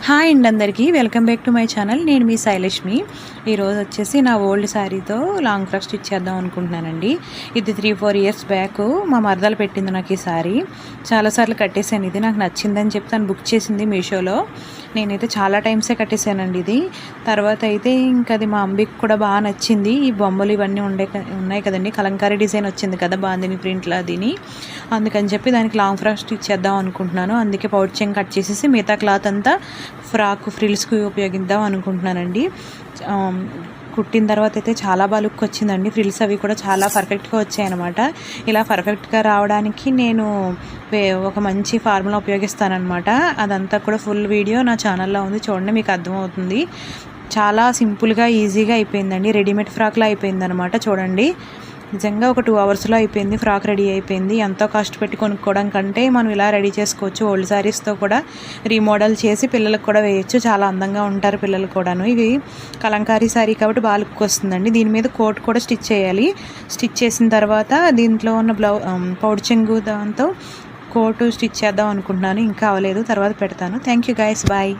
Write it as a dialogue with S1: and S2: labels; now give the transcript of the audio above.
S1: Hi అండి అందరికీ welcome back to my channel. నేను మీ శైలక్ష్మి. ఈరోజు వచ్చేసి నా ఓల్డ్ శారీతో లాంగ్ ఫ్రాక్ స్టిచ్ చేద్దాం అనుకుంటున్నానండి. ఇది 3-4 ఇయర్స్ బ్యాక్ మా మరదలు పెట్టింది నాకు ఈ శారీ. చాలాసార్లు కట్టేశాను. ఇది నాకు నచ్చిందని చెప్పి తను బుక్ చేసింది మీషోలో. నేనైతే చాలా టైమ్సే కట్టేశానండి ఇది. తర్వాత అయితే ఇంకా అది మా అమ్మకి కూడా బాగా నచ్చింది. ఈ బొమ్మలు ఇవన్నీ ఉన్నాయి కదండి, కలంకారీ డిజైన్ వచ్చింది కదా బాందిని ప్రింట్లో దీని. అందుకని చెప్పి దానికి లాంగ్ ఫ్రాక్ స్టిచ్ చేద్దాం అనుకుంటున్నాను. అందుకే పౌచ్ కట్ చేసేసి మిగతా క్లాత్ అంతా ఫ్రాక్ ఫ్రిల్స్కి ఉపయోగిద్దాం అనుకుంటున్నానండి. కుట్టిన తర్వాత అయితే చాలా బాగా లుక్ వచ్చిందండి. ఫ్రిల్స్ అవి కూడా చాలా పర్ఫెక్ట్గా వచ్చాయన్నమాట. ఇలా పర్ఫెక్ట్గా రావడానికి నేను ఒక మంచి ఫార్ములా ఉపయోగిస్తానన్నమాట. అదంతా కూడా ఫుల్ వీడియో నా ఛానల్లో ఉంది, చూడండి, మీకు అర్థమవుతుంది. చాలా సింపుల్గా ఈజీగా అయిపోయిందండి. రెడీమేడ్ ఫ్రాక్లా అయిపోయిందనమాట. చూడండి, నిజంగా ఒక 2 అవర్స్లో అయిపోయింది. ఫ్రాక్ రెడీ అయిపోయింది. ఎంతో కష్టపెట్టి కొనుక్కోవడం కంటే మనం ఇలా రెడీ చేసుకోవచ్చు. ఓల్డ్ శారీస్తో కూడా రీమోడల్ చేసి పిల్లలకు కూడా వేయచ్చు. చాలా అందంగా ఉంటారు పిల్లలు కూడాను. ఇవి కలంకారీ శారీ కాబట్టి బాగా లుక్ వస్తుందండి. దీని మీద కోట్ కూడా స్టిచ్ చేయాలి. స్టిచ్ చేసిన తర్వాత దీంట్లో ఉన్న పౌడ్ చెంగు దాంతో కోటు స్టిచ్ చేద్దాం అనుకుంటున్నాను. ఇంకా అవ్వలేదు, తర్వాత పెడతాను. Thank you guys, bye.